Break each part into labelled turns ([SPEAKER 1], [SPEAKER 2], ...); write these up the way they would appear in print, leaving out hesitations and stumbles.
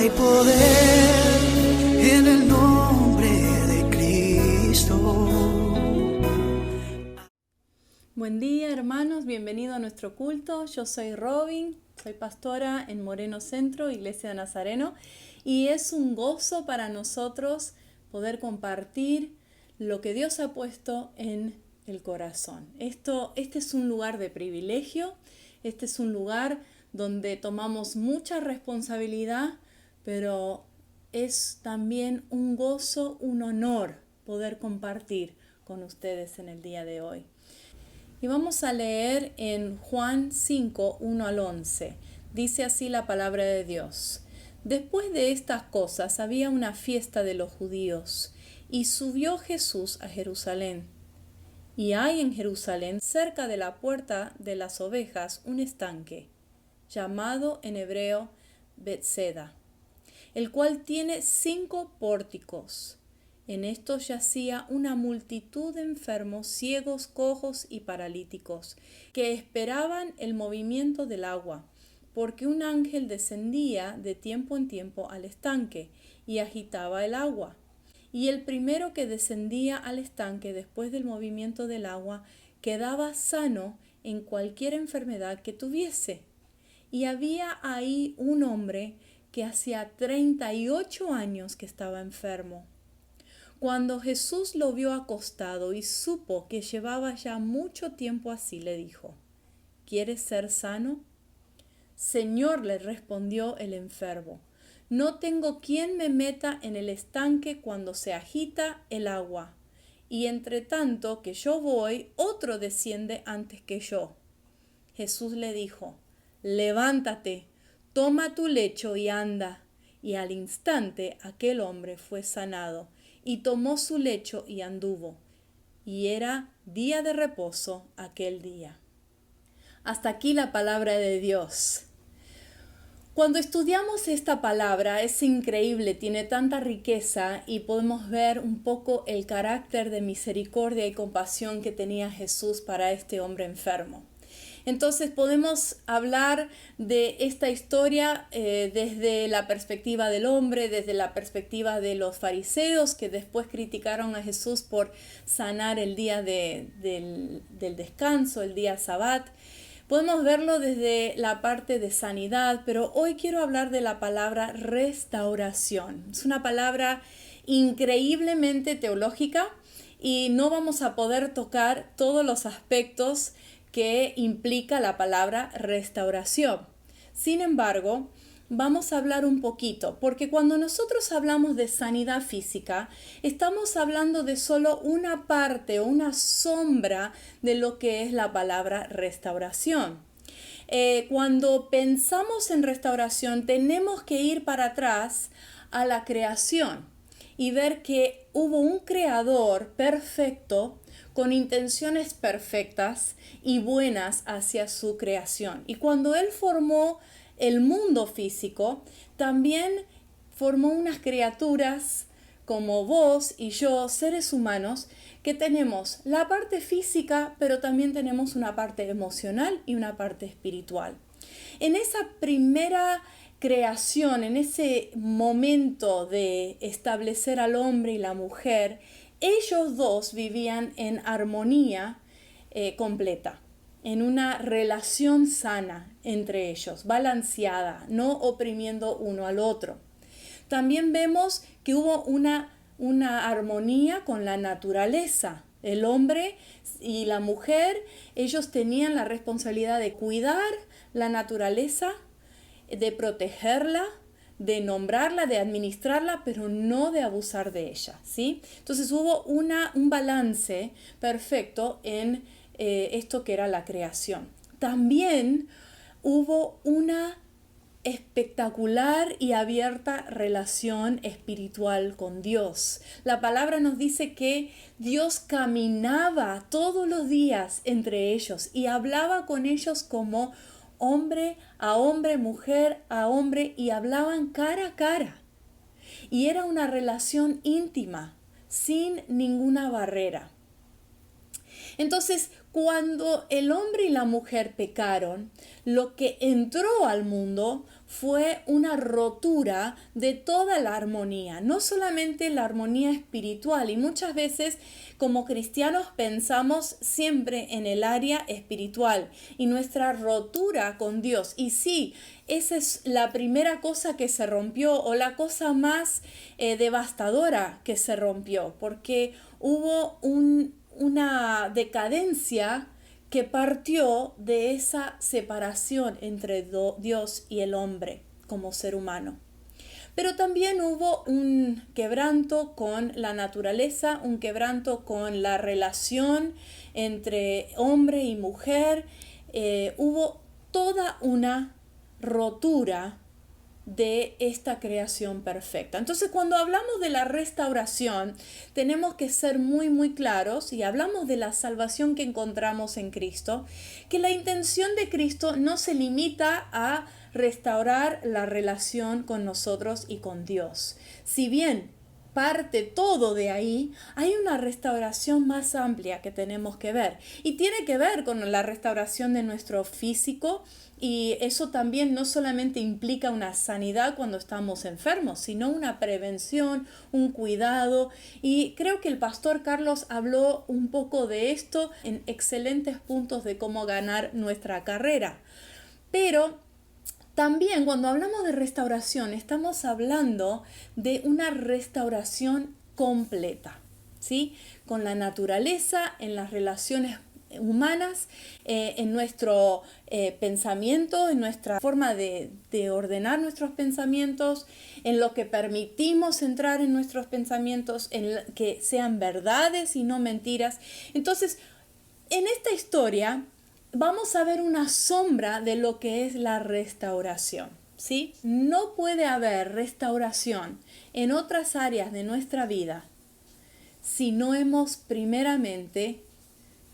[SPEAKER 1] Hay poder en el nombre de Cristo.
[SPEAKER 2] Buen día, hermanos, bienvenido a nuestro culto. Yo soy Robin, soy pastora en Moreno Centro, Iglesia de Nazareno, y es un gozo para nosotros poder compartir lo que Dios ha puesto en el corazón. Este es un lugar de privilegio, este es un lugar donde tomamos mucha responsabilidad, pero es también un gozo, un honor poder compartir con ustedes en el día de hoy. Y vamos a leer en Juan 5, 1 al 11. Dice así la palabra de Dios. Después de estas cosas había una fiesta de los judíos, y subió Jesús a Jerusalén. Y hay en Jerusalén, cerca de la puerta de las ovejas, un estanque, llamado en hebreo Betseda, el cual tiene 5 pórticos. En estos yacía una multitud de enfermos, ciegos, cojos y paralíticos, que esperaban el movimiento del agua, porque un ángel descendía de tiempo en tiempo al estanque y agitaba el agua. Y el primero que descendía al estanque después del movimiento del agua quedaba sano en cualquier enfermedad que tuviese. Y había ahí un hombre que hacía 38 años que estaba enfermo. Cuando Jesús lo vio acostado y supo que llevaba ya mucho tiempo así, le dijo: ¿Quieres ser sano? Señor, le respondió el enfermo, no tengo quien me meta en el estanque cuando se agita el agua, y entre tanto que yo voy, otro desciende antes que yo. Jesús le dijo: levántate, toma tu lecho y anda. Y al instante aquel hombre fue sanado, y tomó su lecho y anduvo. Y era día de reposo aquel día. Hasta aquí la palabra de Dios. Cuando estudiamos esta palabra es increíble, tiene tanta riqueza y podemos ver un poco el carácter de misericordia y compasión que tenía Jesús para este hombre enfermo. Entonces podemos hablar de esta historia desde la perspectiva del hombre, desde la perspectiva de los fariseos que después criticaron a Jesús por sanar el día del descanso, el día Sabbat. Podemos verlo desde la parte de sanidad, pero hoy quiero hablar de la palabra restauración. Es una palabra increíblemente teológica y no vamos a poder tocar todos los aspectos que implica la palabra restauración. Sin embargo, vamos a hablar un poquito, porque cuando nosotros hablamos de sanidad física, estamos hablando de solo una parte o una sombra de lo que es la palabra restauración. Cuando pensamos en restauración, tenemos que ir para atrás a la creación y ver que hubo un creador perfecto con intenciones perfectas y buenas hacia su creación. Y cuando Él formó el mundo físico, también formó unas criaturas como vos y yo, seres humanos, que tenemos la parte física, pero también tenemos una parte emocional y una parte espiritual. En esa primera creación, en ese momento de establecer al hombre y la mujer, ellos dos vivían en armonía completa, en una relación sana entre ellos, balanceada, no oprimiendo uno al otro. También vemos que hubo una armonía con la naturaleza. El hombre y la mujer, ellos tenían la responsabilidad de cuidar la naturaleza, de protegerla, de nombrarla, de administrarla, pero no de abusar de ella, ¿sí? Entonces hubo un balance perfecto en esto que era la creación. También hubo una espectacular y abierta relación espiritual con Dios. La palabra nos dice que Dios caminaba todos los días entre ellos y hablaba con ellos como hombre a hombre, mujer a hombre, y hablaban cara a cara. Y era una relación íntima, sin ninguna barrera. Entonces, cuando el hombre y la mujer pecaron, lo que entró al mundo fue una rotura de toda la armonía, no solamente la armonía espiritual. Y muchas veces como cristianos pensamos siempre en el área espiritual y nuestra rotura con Dios. Y sí, esa es la primera cosa que se rompió o la cosa más devastadora que se rompió, porque hubo una decadencia que partió de esa separación entre Dios y el hombre como ser humano. Pero también hubo un quebranto con la naturaleza, un quebranto con la relación entre hombre y mujer. Hubo toda una rotura de esta creación perfecta. Entonces, cuando hablamos de la restauración, tenemos que ser muy claros y hablamos de la salvación que encontramos en Cristo, que la intención de Cristo no se limita a restaurar la relación con nosotros y con Dios. Si bien parte todo de ahí, hay una restauración más amplia que tenemos que ver y tiene que ver con la restauración de nuestro físico. Y eso también no solamente implica una sanidad cuando estamos enfermos, sino una prevención, un cuidado. Y creo que el pastor Carlos habló un poco de esto en excelentes puntos de cómo ganar nuestra carrera. Pero también cuando hablamos de restauración, estamos hablando de una restauración completa, ¿sí? Con la naturaleza, en las relaciones humanas, en nuestro pensamiento, en nuestra forma de ordenar nuestros pensamientos, en lo que permitimos entrar en nuestros pensamientos, en que sean verdades y no mentiras. Entonces, en esta historia vamos a ver una sombra de lo que es la restauración, ¿sí? No puede haber restauración en otras áreas de nuestra vida si no hemos primeramente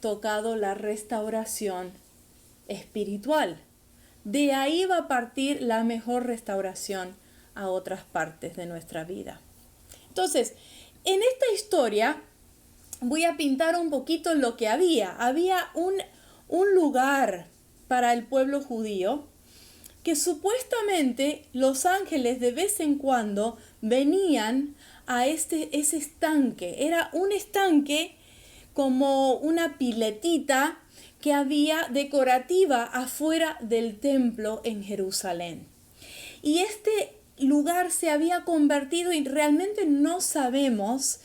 [SPEAKER 2] tocado la restauración espiritual. De ahí va a partir la mejor restauración a otras partes de nuestra vida. Entonces, en esta historia voy a pintar un poquito lo que había. Había un lugar para el pueblo judío que supuestamente los ángeles de vez en cuando venían a ese estanque. Era un estanque como una piletita que había decorativa afuera del templo en Jerusalén. Y este lugar se había convertido, y realmente no sabemos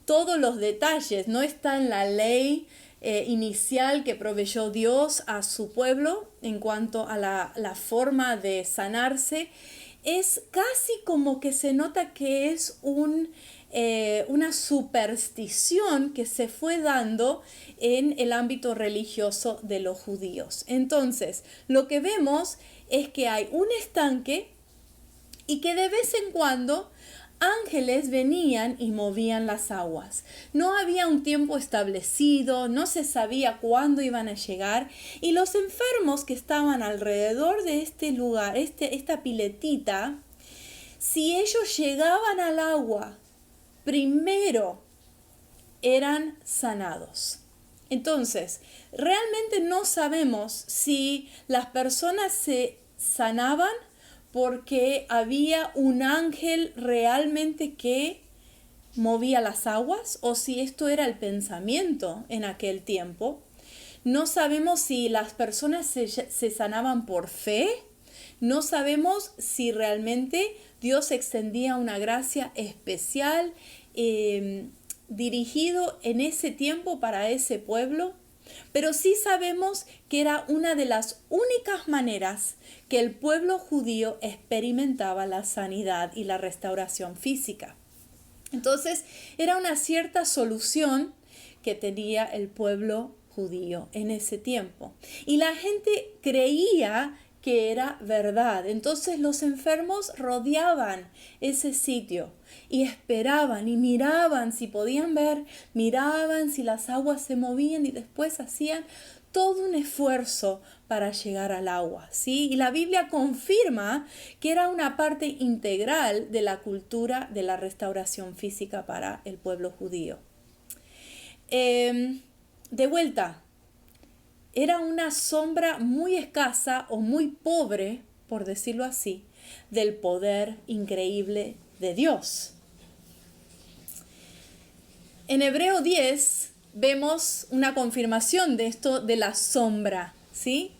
[SPEAKER 2] todos los detalles, no está en la ley inicial que proveyó Dios a su pueblo en cuanto a la forma de sanarse. Es casi como que se nota que es una superstición que se fue dando en el ámbito religioso de los judíos. Entonces, lo que vemos es que hay un estanque y que de vez en cuando ángeles venían y movían las aguas. No había un tiempo establecido, no se sabía cuándo iban a llegar, y los enfermos que estaban alrededor de este lugar, esta piletita, si ellos llegaban al agua, primero eran sanados. Entonces, realmente no sabemos si las personas se sanaban porque había un ángel realmente que movía las aguas o si esto era el pensamiento en aquel tiempo. No sabemos si las personas se sanaban por fe. No sabemos si realmente Dios extendía una gracia especial dirigido en ese tiempo para ese pueblo. Pero sí sabemos que era una de las únicas maneras que el pueblo judío experimentaba la sanidad y la restauración física. Entonces, era una cierta solución que tenía el pueblo judío en ese tiempo. Y la gente creía que era verdad. Entonces los enfermos rodeaban ese sitio y esperaban y miraban si podían ver, miraban si las aguas se movían y después hacían todo un esfuerzo para llegar al agua, ¿sí? Y la Biblia confirma que era una parte integral de la cultura de la restauración física para el pueblo judío. De vuelta, era una sombra muy escasa o muy pobre, por decirlo así, del poder increíble de Dios. En Hebreo 10 vemos una confirmación de esto de la sombra, ¿sí?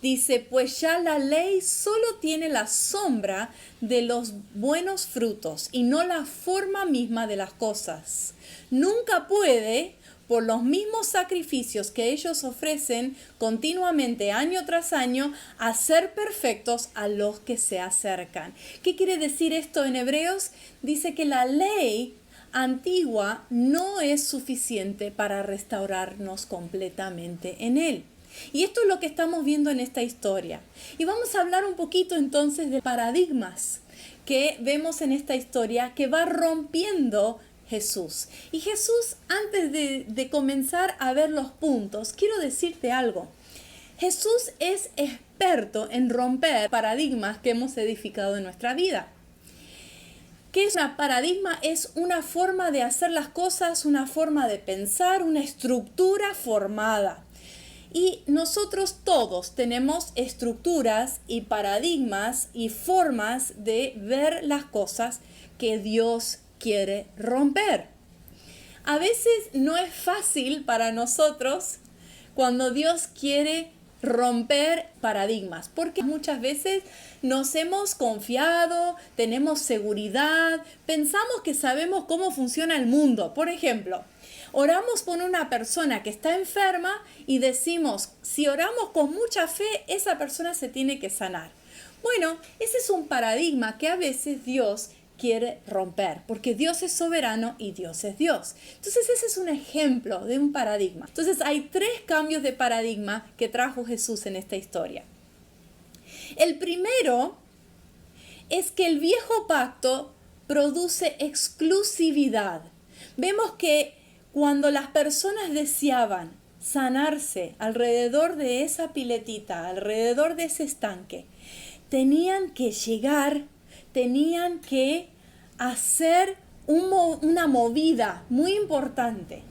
[SPEAKER 2] Dice, pues ya la ley solo tiene la sombra de los buenos frutos y no la forma misma de las cosas. Nunca puede, por los mismos sacrificios que ellos ofrecen continuamente año tras año, hacer perfectos a los que se acercan. ¿Qué quiere decir esto en Hebreos? Dice que la ley antigua no es suficiente para restaurarnos completamente en él. Y esto es lo que estamos viendo en esta historia. Y vamos a hablar un poquito entonces de paradigmas que vemos en esta historia que va rompiendo Jesús. Y Jesús, antes de comenzar a ver los puntos, quiero decirte algo. Jesús es experto en romper paradigmas que hemos edificado en nuestra vida. ¿Qué es un paradigma? Es una forma de hacer las cosas, una forma de pensar, una estructura formada. Y nosotros todos tenemos estructuras y paradigmas y formas de ver las cosas que Dios quiere romper. A veces no es fácil para nosotros cuando Dios quiere romper paradigmas, porque muchas veces nos hemos confiado, tenemos seguridad, pensamos que sabemos cómo funciona el mundo. Por ejemplo, oramos por una persona que está enferma y decimos, si oramos con mucha fe, esa persona se tiene que sanar. Bueno, ese es un paradigma que a veces Dios quiere romper, porque Dios es soberano y Dios es Dios. Entonces ese es un ejemplo de un paradigma. Entonces hay 3 cambios de paradigma que trajo Jesús en esta historia. El primero es que el viejo pacto produce exclusividad. Vemos que cuando las personas deseaban sanarse alrededor de esa piletita, alrededor de ese estanque, tenían que llegar, tenían que hacer una movida muy importante.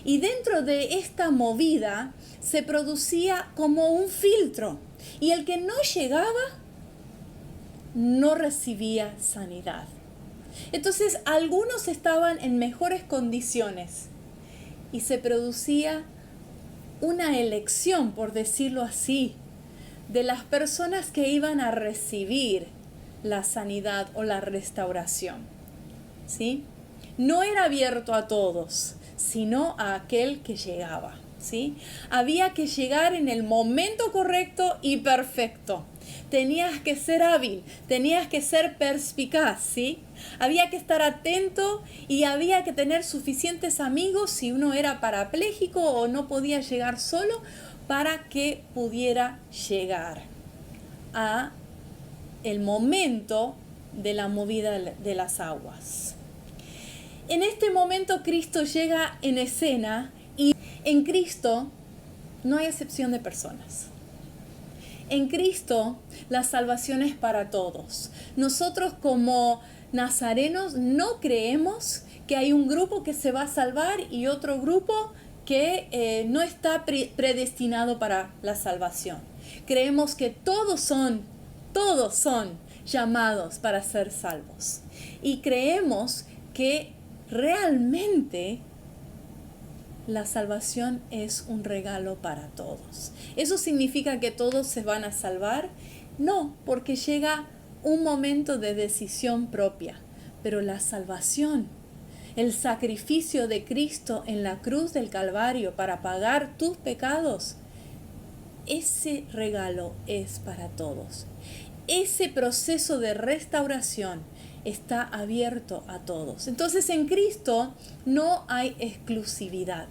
[SPEAKER 2] Y dentro de esta movida se producía como un filtro. Y el que no llegaba no recibía sanidad. Entonces algunos estaban en mejores condiciones y se producía una elección, por decirlo así, de las personas que iban a recibir la sanidad o la restauración, ¿sí? No era abierto a todos, sino a aquel que llegaba, ¿sí? Había que llegar en el momento correcto y perfecto. Tenías que ser hábil, tenías que ser perspicaz, ¿sí? Había que estar atento y había que tener suficientes amigos si uno era parapléjico o no podía llegar solo para que pudiera llegar a el momento de la movida de las aguas. En este momento Cristo llega en escena y en Cristo no hay excepción de personas. En Cristo la salvación es para todos. Nosotros como nazarenos no creemos que hay un grupo que se va a salvar y otro grupo que no está predestinado para la salvación. Creemos que todos son llamados para ser salvos. Y creemos que realmente la salvación es un regalo para todos. ¿Eso significa que todos se van a salvar? No, porque llega un momento de decisión propia. Pero la salvación, el sacrificio de Cristo en la cruz del Calvario para pagar tus pecados, ese regalo es para todos. Ese proceso de restauración está abierto a todos. Entonces en Cristo no hay exclusividad.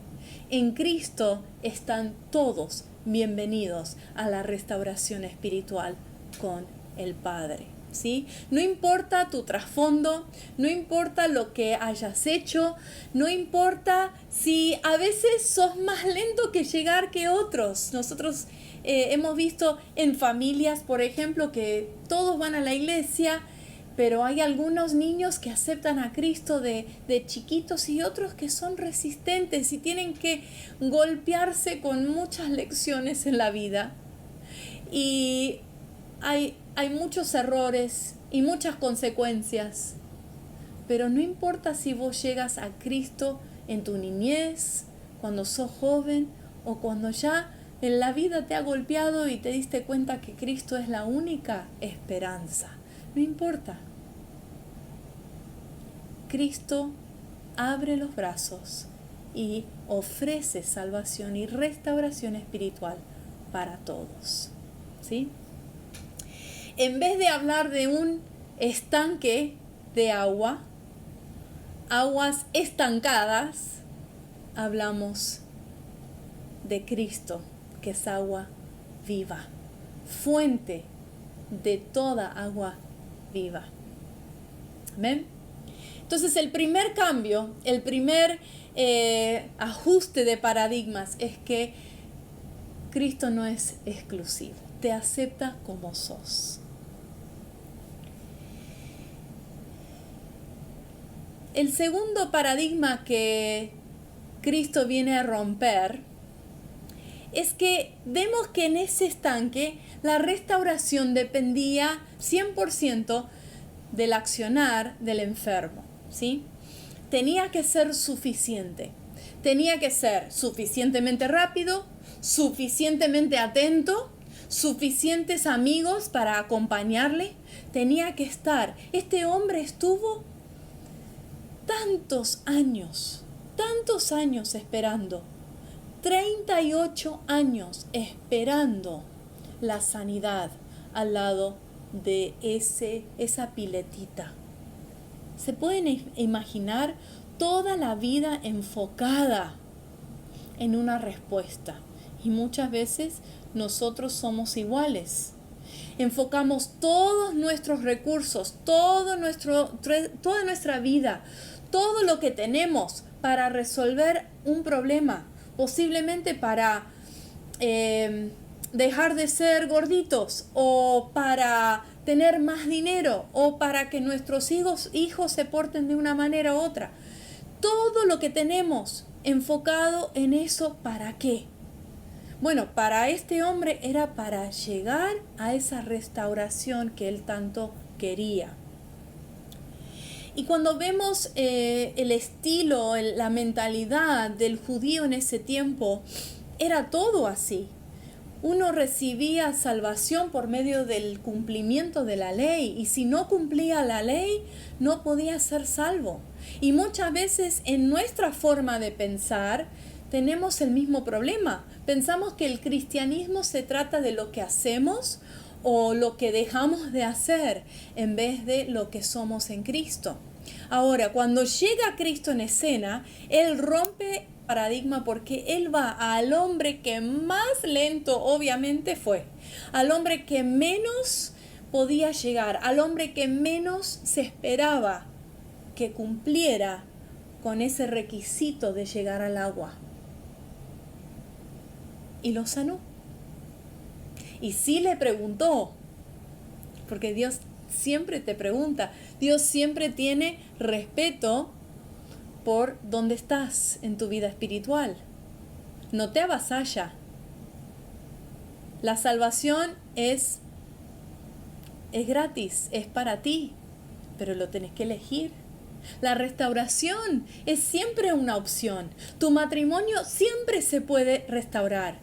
[SPEAKER 2] En Cristo están todos bienvenidos a la restauración espiritual con el Padre, ¿sí? No importa tu trasfondo, no importa lo que hayas hecho, no importa si a veces sos más lento que llegar que otros. Nosotros hemos visto en familias, por ejemplo, que todos van a la iglesia, pero hay algunos niños que aceptan a Cristo de chiquitos y otros que son resistentes y tienen que golpearse con muchas lecciones en la vida. Y hay muchos errores y muchas consecuencias. Pero no importa si vos llegas a Cristo en tu niñez, cuando sos joven o cuando ya en la vida te ha golpeado y te diste cuenta que Cristo es la única esperanza. No importa. Cristo abre los brazos y ofrece salvación y restauración espiritual para todos. ¿Sí? En vez de hablar de un estanque de agua, aguas estancadas, hablamos de Cristo, que es agua viva, fuente de toda agua viva. ¿Ven? Entonces el primer cambio, el primer ajuste de paradigmas es que Cristo no es exclusivo, te acepta como sos. El segundo paradigma que Cristo viene a romper es que vemos que en ese estanque la restauración dependía 100% del accionar del enfermo, ¿sí? Tenía que ser suficiente. Tenía que ser suficientemente rápido, suficientemente atento, suficientes amigos para acompañarle. Tenía que estar. Este hombre estuvo tantos años esperando. 38 años esperando la sanidad al lado de esa piletita. ¿Se pueden imaginar toda la vida enfocada en una respuesta? Y muchas veces nosotros somos iguales. Enfocamos todos nuestros recursos, toda nuestra vida, todo lo que tenemos para resolver un problema, posiblemente para dejar de ser gorditos o para tener más dinero o para que nuestros hijos se porten de una manera u otra. Todo lo que tenemos enfocado en eso, ¿para qué? Bueno, para este hombre era para llegar a esa restauración que él tanto quería. Y cuando vemos el estilo, la mentalidad del judío en ese tiempo, era todo así. Uno recibía salvación por medio del cumplimiento de la ley, y si no cumplía la ley, no podía ser salvo. Y muchas veces en nuestra forma de pensar tenemos el mismo problema. Pensamos que el cristianismo se trata de lo que hacemos o lo que dejamos de hacer en vez de lo que somos en Cristo. Ahora, cuando llega Cristo en escena, Él rompe paradigma porque Él va al hombre que más lento obviamente fue, al hombre que menos podía llegar, al hombre que menos se esperaba que cumpliera con ese requisito de llegar al agua. Y lo sanó. Y sí le preguntó, porque Dios siempre te pregunta, Dios siempre tiene respeto por dónde estás en tu vida espiritual. No te avasalla. La salvación es gratis, es para ti, pero lo tenés que elegir. La restauración es siempre una opción. Tu matrimonio siempre se puede restaurar.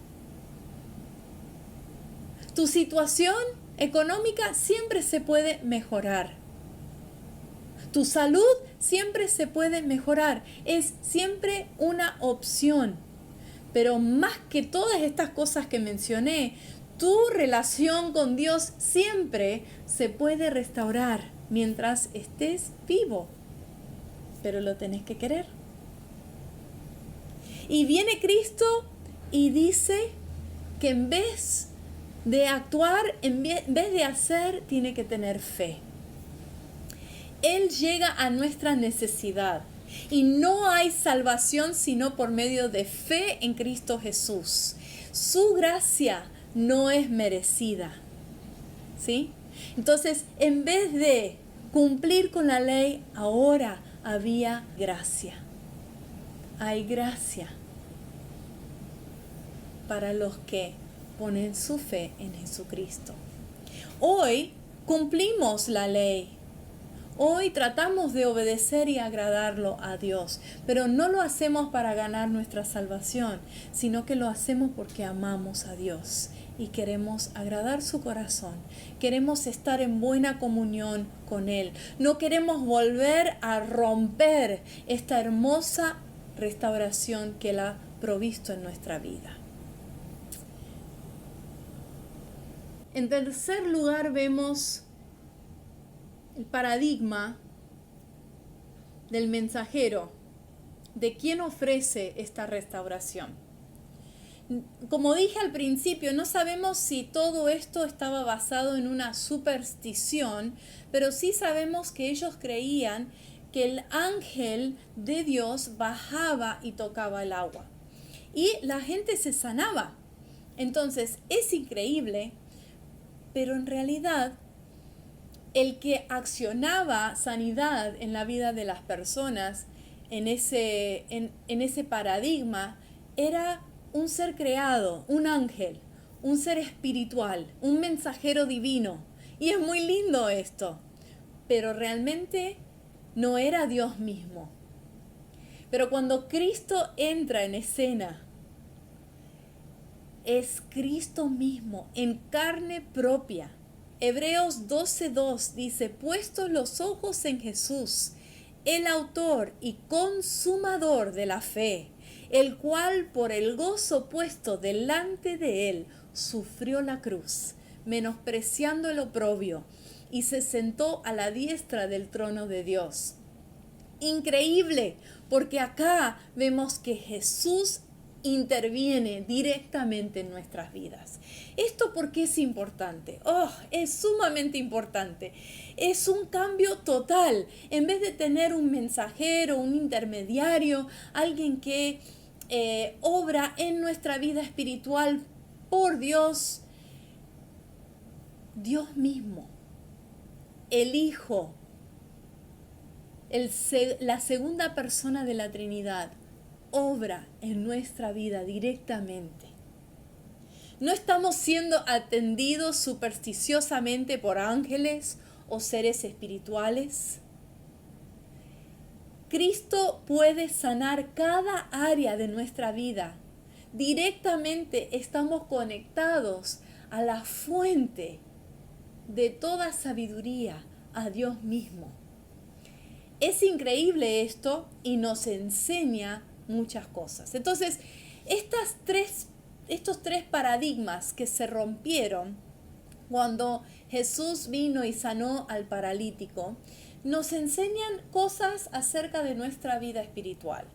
[SPEAKER 2] Tu situación económica siempre se puede mejorar. Tu salud siempre se puede mejorar. Es siempre una opción. Pero más que todas estas cosas que mencioné, tu relación con Dios siempre se puede restaurar mientras estés vivo. Pero lo tenés que querer. Y viene Cristo y dice que en vez de actuar, en vez de hacer, tiene que tener fe. Él llega a nuestra necesidad y no hay salvación sino por medio de fe en Cristo Jesús. Su gracia no es merecida, ¿sí? Entonces, en vez de cumplir con la ley, ahora había gracia. Hay gracia para los que ponen su fe en Jesucristo. Hoy, cumplimos la ley. Hoy tratamos de obedecer y agradarlo a Dios, pero no lo hacemos para ganar nuestra salvación, sino que lo hacemos porque amamos a Dios y queremos agradar su corazón. Queremos estar en buena comunión con Él. No queremos volver a romper esta hermosa restauración que Él ha provisto en nuestra vida. En tercer lugar vemos el paradigma del mensajero, de quien ofrece esta restauración. Como dije al principio, no sabemos si todo esto estaba basado en una superstición, pero sí sabemos que ellos creían que el ángel de Dios bajaba y tocaba el agua y la gente se sanaba. Entonces es increíble, pero en realidad el que accionaba sanidad en la vida de las personas en ese paradigma era un ser creado, un ángel, un ser espiritual, un mensajero divino. Y es muy lindo esto, pero realmente no era Dios mismo. Pero cuando Cristo entra en escena, es Cristo mismo en carne propia. Hebreos 12:2 dice, puestos los ojos en Jesús, el autor y consumador de la fe, el cual por el gozo puesto delante de él sufrió la cruz, menospreciando el oprobio, y se sentó a la diestra del trono de Dios. Increíble, porque acá vemos que Jesús interviene directamente en nuestras vidas. ¿Esto por qué es importante? Es sumamente importante. Es un cambio total. En vez de tener un mensajero, un intermediario, alguien que obra en nuestra vida espiritual por Dios, Dios mismo, el Hijo, la segunda persona de la Trinidad, obra en nuestra vida directamente. No estamos siendo atendidos supersticiosamente por ángeles o seres espirituales. Cristo puede sanar cada área de nuestra vida. Directamente estamos conectados a la fuente de toda sabiduría, a Dios mismo. Es increíble esto y nos enseña muchas cosas. Entonces, estos tres paradigmas que se rompieron cuando Jesús vino y sanó al paralítico, nos enseñan cosas acerca de nuestra vida espiritual.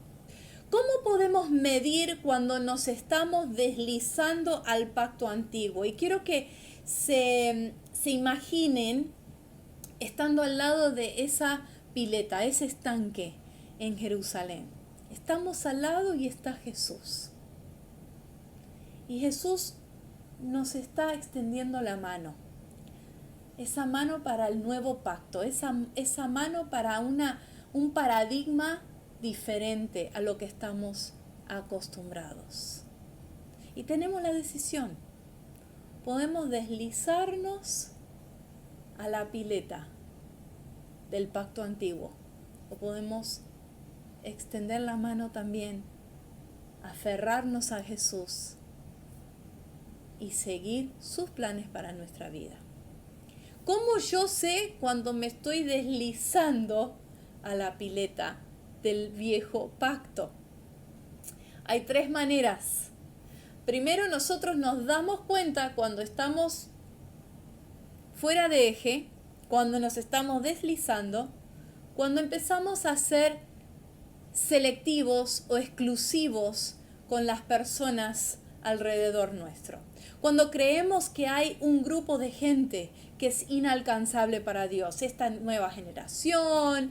[SPEAKER 2] ¿Cómo podemos medir cuando nos estamos deslizando al pacto antiguo? Y quiero que se imaginen estando al lado de esa pileta, ese estanque en Jerusalén. Estamos al lado y está Jesús. Y Jesús nos está extendiendo la mano. Esa mano para el nuevo pacto, esa mano para un paradigma diferente a lo que estamos acostumbrados. Y tenemos la decisión. Podemos deslizarnos a la pileta del pacto antiguo o podemos extender la mano también, aferrarnos a Jesús y seguir sus planes para nuestra vida. ¿Cómo yo sé cuando me estoy deslizando a la pileta del viejo pacto? Hay tres maneras. Primero, nosotros nos damos cuenta cuando estamos fuera de eje, cuando nos estamos deslizando, cuando empezamos a ser selectivos o exclusivos con las personas alrededor nuestro. Cuando creemos que hay un grupo de gente que es inalcanzable para Dios, esta nueva generación,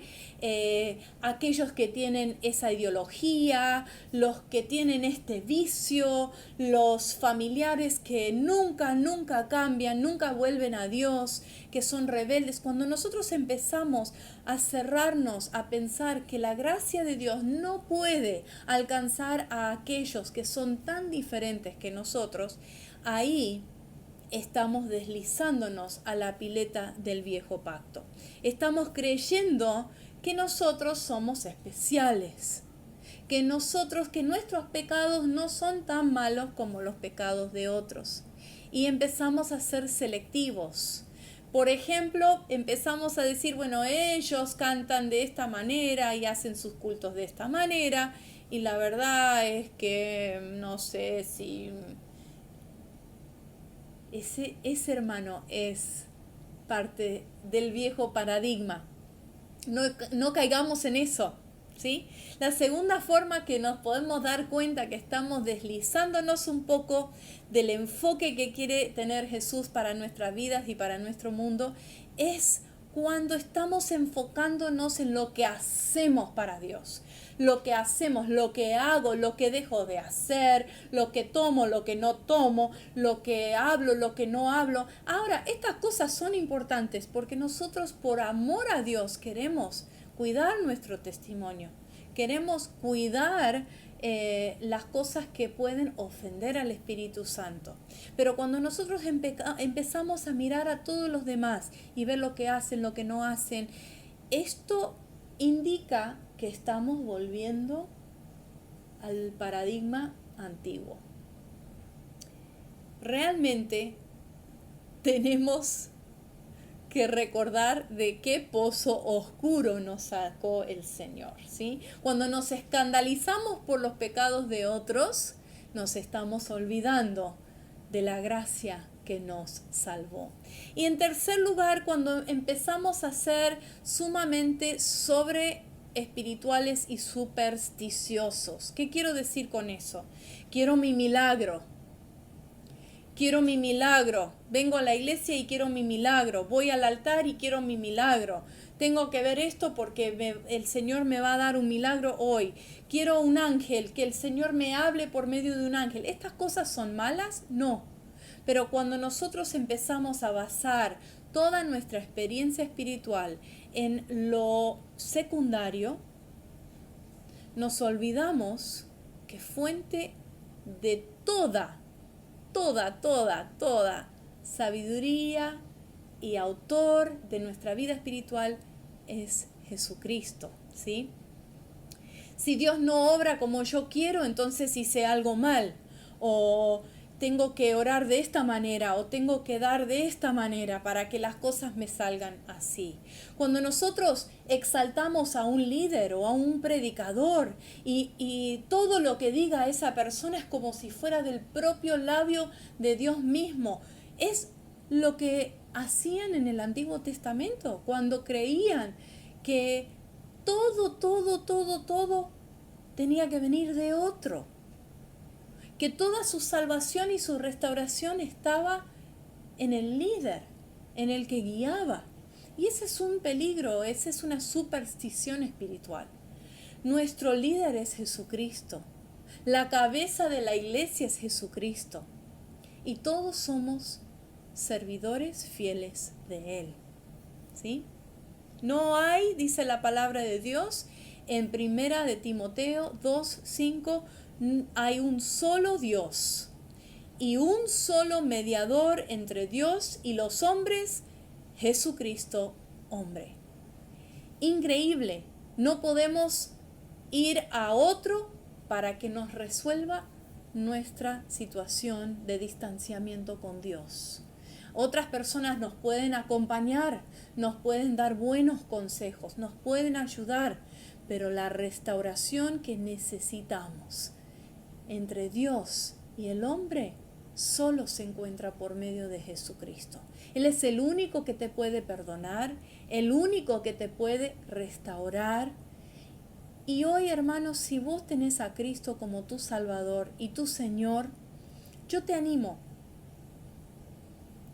[SPEAKER 2] aquellos que tienen esa ideología, los que tienen este vicio, los familiares que nunca cambian, nunca vuelven a Dios, que son rebeldes. Cuando nosotros empezamos a cerrarnos, a pensar que la gracia de Dios no puede alcanzar a aquellos que son tan diferentes que nosotros, ahí estamos deslizándonos a la pileta del viejo pacto. Estamos creyendo que nosotros somos especiales, que nuestros pecados no son tan malos como los pecados de otros. Y empezamos a ser selectivos. Por ejemplo, empezamos a decir, bueno, ellos cantan de esta manera y hacen sus cultos de esta manera, y la verdad es que no sé si ese hermano es parte del viejo paradigma. No caigamos en eso, ¿sí? La segunda forma que nos podemos dar cuenta que estamos deslizándonos un poco del enfoque que quiere tener Jesús para nuestras vidas y para nuestro mundo es cuando estamos enfocándonos en lo que hacemos para Dios. Lo que hacemos, lo que hago, lo que dejo de hacer, lo que tomo, lo que no tomo, lo que hablo, lo que no hablo. Ahora, estas cosas son importantes porque nosotros por amor a Dios queremos cuidar nuestro testimonio. Queremos cuidar las cosas que pueden ofender al Espíritu Santo. Pero cuando nosotros empezamos a mirar a todos los demás y ver lo que hacen, lo que no hacen, esto indica que estamos volviendo al paradigma antiguo. Realmente tenemos que recordar de qué pozo oscuro nos sacó el Señor, ¿sí? Cuando nos escandalizamos por los pecados de otros, nos estamos olvidando de la gracia que nos salvó. Y en tercer lugar, cuando empezamos a ser sumamente sobre espirituales y supersticiosos. ¿Qué quiero decir con eso? Quiero mi milagro. Vengo a la iglesia y quiero mi milagro. Voy al altar y quiero mi milagro. Tengo que ver esto porque el Señor me va a dar un milagro hoy. Quiero un ángel, que el Señor me hable por medio de un ángel. ¿Estas cosas son malas? No. Pero cuando nosotros empezamos a basar toda nuestra experiencia espiritual en lo secundario, nos olvidamos que fuente de toda sabiduría y autor de nuestra vida espiritual es Jesucristo, ¿sí? Si Dios no obra como yo quiero, entonces hice algo mal, o tengo que orar de esta manera, o tengo que dar de esta manera para que las cosas me salgan así. Cuando nosotros exaltamos a un líder o a un predicador y todo lo que diga esa persona es como si fuera del propio labio de Dios mismo, es lo que hacían en el Antiguo Testamento, cuando creían que todo tenía que venir de otro, que toda su salvación y su restauración estaba en el líder, en el que guiaba. Y ese es un peligro, esa es una superstición espiritual. Nuestro líder es Jesucristo, la cabeza de la iglesia es Jesucristo, y todos somos servidores fieles de Él, ¿sí? No hay, dice la palabra de Dios, en primera de Timoteo 2:5, hay un solo Dios y un solo mediador entre Dios y los hombres, Jesucristo, hombre. Increíble, no podemos ir a otro para que nos resuelva nuestra situación de distanciamiento con Dios. Otras personas nos pueden acompañar, nos pueden dar buenos consejos, nos pueden ayudar, pero la restauración que necesitamos entre Dios y el hombre solo se encuentra por medio de Jesucristo. Él es el único que te puede perdonar, el único que te puede restaurar. Y hoy, hermanos, si vos tenés a Cristo como tu Salvador y tu Señor, yo te animo.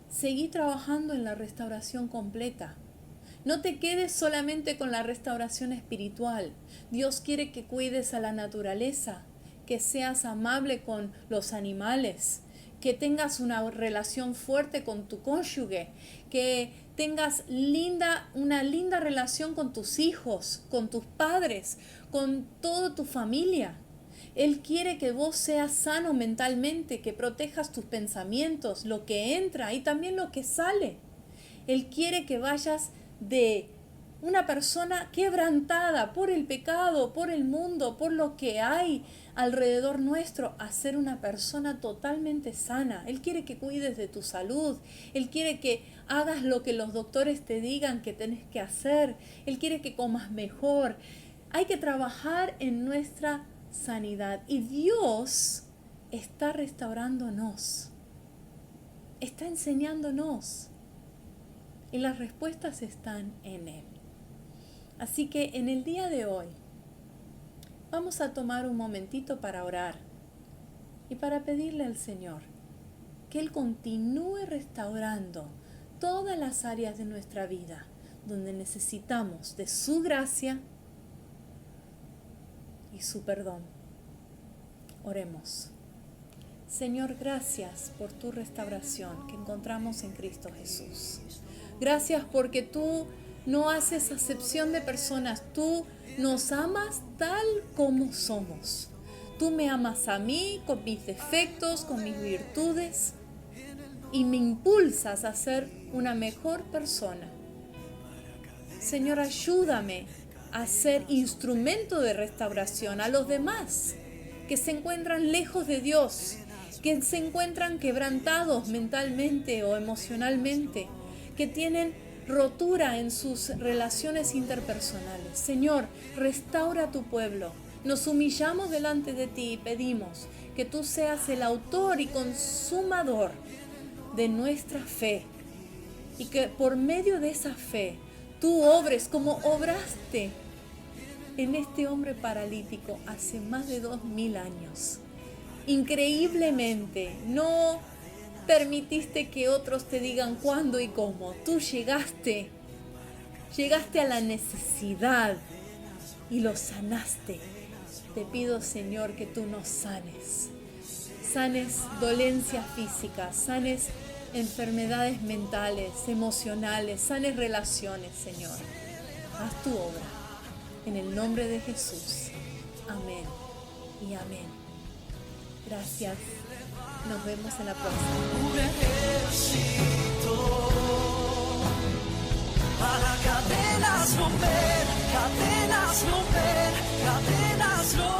[SPEAKER 2] Seguí trabajando en la restauración completa. No te quedes solamente con la restauración espiritual. Dios quiere que cuides a la naturaleza, que seas amable con los animales, que tengas una relación fuerte con tu cónyuge, que tengas una linda relación con tus hijos, con tus padres, con toda tu familia. Él quiere que vos seas sano mentalmente, que protejas tus pensamientos, lo que entra y también lo que sale. Él quiere que vayas de una persona quebrantada por el pecado, por el mundo, por lo que hay alrededor nuestro, a ser una persona totalmente sana. Él quiere que cuides de tu salud. Él quiere que hagas lo que los doctores te digan que tenés que hacer. Él quiere que comas mejor. Hay que trabajar en nuestra sanidad. Y Dios está restaurándonos. Está enseñándonos. Y las respuestas están en Él. Así que en el día de hoy vamos a tomar un momentito para orar y para pedirle al Señor que Él continúe restaurando todas las áreas de nuestra vida donde necesitamos de su gracia y su perdón. Oremos. Señor, gracias por tu restauración que encontramos en Cristo Jesús. Gracias porque tú no haces acepción de personas. Tú nos amas tal como somos. Tú me amas a mí con mis defectos, con mis virtudes y me impulsas a ser una mejor persona. Señor, ayúdame a ser instrumento de restauración a los demás que se encuentran lejos de Dios, que se encuentran quebrantados mentalmente o emocionalmente, que tienen rotura en sus relaciones interpersonales. Señor, restaura a tu pueblo. Nos humillamos delante de ti y pedimos que tú seas el autor y consumador de nuestra fe y que por medio de esa fe tú obres como obraste en este hombre paralítico hace más de 2000 años. Increíblemente, no permitiste que otros te digan cuándo y cómo. Tú llegaste a la necesidad y lo sanaste. Te pido, Señor, que tú nos sanes dolencias físicas, sanes enfermedades mentales, emocionales, sanes relaciones, Señor. Haz tu obra. En el nombre de Jesús. Amén y amén. Gracias. Nos vemos en la próxima.
[SPEAKER 1] Un ejército para cadenas romper, cadenas romper, cadenas romper.